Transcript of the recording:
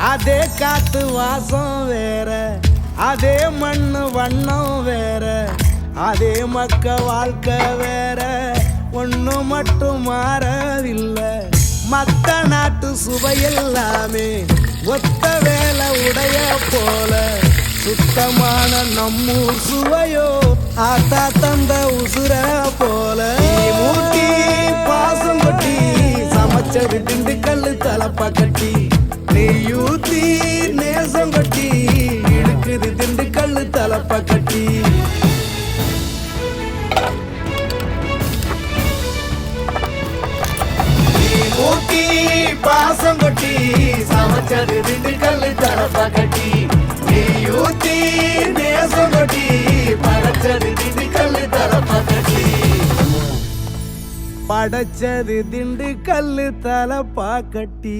அதே காத்து வாசம் வேற, அதே மண்ணு வண்ணம் வேற, அதே மக்க வாழ்க்கை வேற, ஒண்ணு மட்டும் மாறவில்லை. மத்த நாட்டு சுவையெல்லாமே ஒத்த வேலை உடைய போல, சுத்தமான நம்மூர் சுவையோ ஆத்தா தந்த உசுர போல. மூட்டி பாசம் கொட்டி சமைச்சது திண்டுக்கல் தலப்பா கட்டி, நெய்யூத்தி நேசம் கொட்டி இழுக்குது திண்டுக்கல் தலப்பா கட்டி. மூட்டி பாசம் கொட்டி சமைச்சது திண்டுக்கல் தலப்பா கட்டி, நெய்யூத்தி நேசம் கொட்டி படைச்சது திண்டுக்கல் தலப்பா கட்டி. படைச்சது திண்டுக்கல் தலப்பா கட்டி.